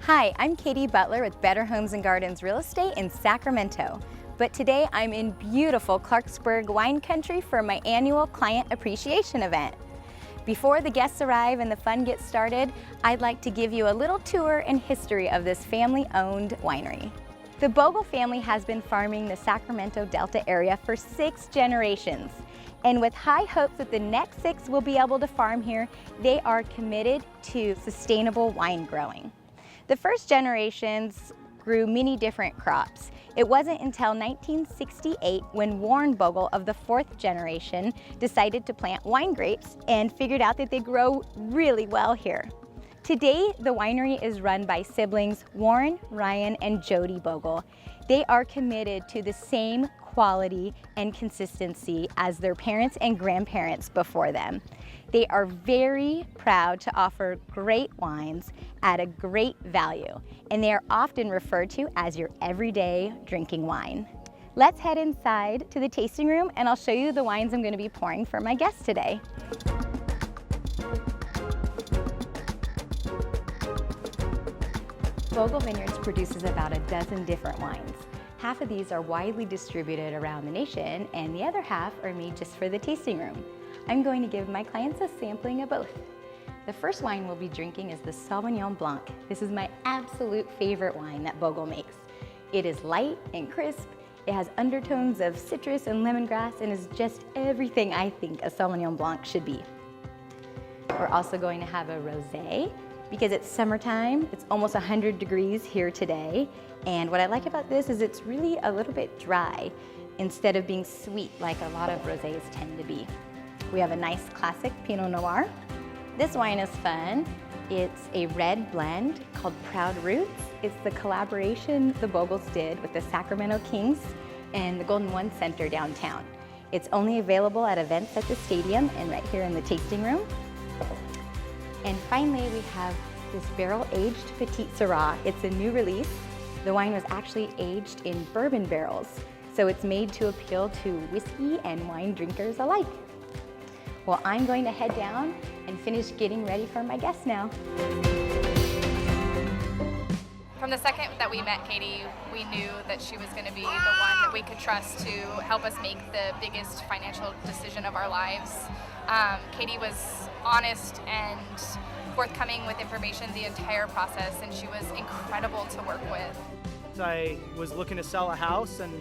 Hi, I'm Katie Butler with Better Homes and Gardens Real Estate in Sacramento. But today I'm in beautiful Clarksburg wine country for my annual client appreciation event. Before the guests arrive and the fun gets started, I'd like to give you a little tour and history of this family-owned winery. The Bogle family has been farming the Sacramento Delta area for 6 generations. And with high hopes that the next 6 will be able to farm here, they are committed to sustainable wine growing. The first generations grew many different crops. It wasn't until 1968 when Warren Bogle of the 4th generation decided to plant wine grapes and figured out that they grow really well here. Today, the winery is run by siblings Warren, Ryan, and Jody Bogle. They are committed to the same quality and consistency as their parents and grandparents before them. They are very proud to offer great wines at a great value, and they are often referred to as your everyday drinking wine. Let's head inside to the tasting room and I'll show you the wines I'm going to be pouring for my guests today. Bogle Vineyards produces about a dozen different wines. Half of these are widely distributed around the nation, and the other half are made just for the tasting room. I'm going to give my clients a sampling of both. The first wine we'll be drinking is the Sauvignon Blanc. This is my absolute favorite wine that Bogle makes. It is light and crisp, it has undertones of citrus and lemongrass, and is just everything I think a Sauvignon Blanc should be. We're also going to have a rosé. Because it's summertime, it's almost 100 degrees here today. And what I like about this is it's really a little bit dry instead of being sweet like a lot of rosés tend to be. We have a nice classic Pinot Noir. This wine is fun. It's a red blend called Proud Roots. It's the collaboration the Bogles did with the Sacramento Kings and the Golden One Center downtown. It's only available at events at the stadium and right here in the tasting room. And finally, we have this barrel-aged Petite Syrah. It's a new release. The wine was actually aged in bourbon barrels, so it's made to appeal to whiskey and wine drinkers alike. Well, I'm going to head down and finish getting ready for my guests now. From the second that we met Katie, we knew that she was going to be the one that we could trust to help us make the biggest financial decision of our lives. Katie was honest and forthcoming with information the entire process, and she was incredible to work with. I was looking to sell a house, and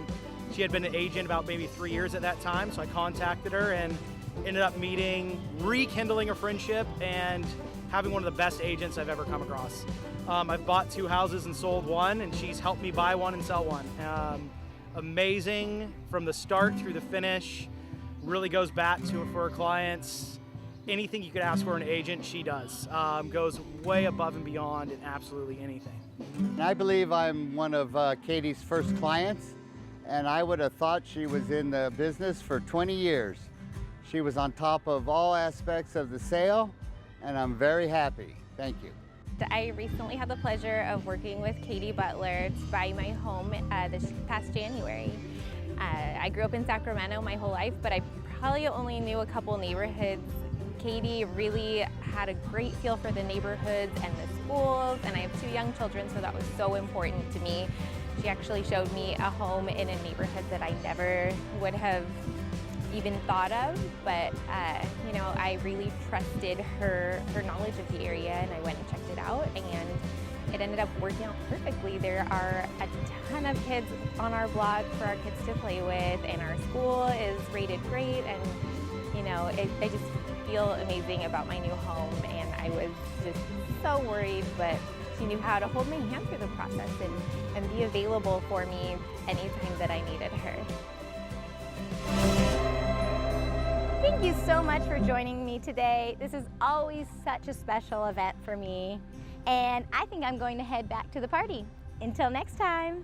she had been an agent about maybe 3 years at that time, so I contacted her and ended up meeting, rekindling a friendship, and having one of the best agents I've ever come across. I've bought 2 houses and sold 1, and she's helped me buy 1 and sell 1. Amazing from the start through the finish. Really goes back to for her clients. Anything you could ask for an agent, she does. Goes way above and beyond in absolutely anything. I believe I'm one of Katie's first clients, and I would have thought she was in the business for 20 years. She was on top of all aspects of the sale, and I'm very happy. Thank you. I recently had the pleasure of working with Katie Butler to buy my home this past January. I grew up in Sacramento my whole life, but I probably only knew a couple neighborhoods. Katie really had a great feel for the neighborhoods and the schools, and I have 2 young children, so that was so important to me. She actually showed me a home in a neighborhood that I never would have even thought of, but you know, I really trusted her knowledge of the area, and I went and checked it out, and it ended up working out perfectly. There are a ton of kids on our block for our kids to play with, and our school is rated great, and you know, I just feel amazing about my new home, and I was just so worried, but she knew how to hold my hand through the process and be available for me anytime that I needed her. Thank you so much for joining me today. This is always such a special event for me, and I think I'm going to head back to the party. Until next time.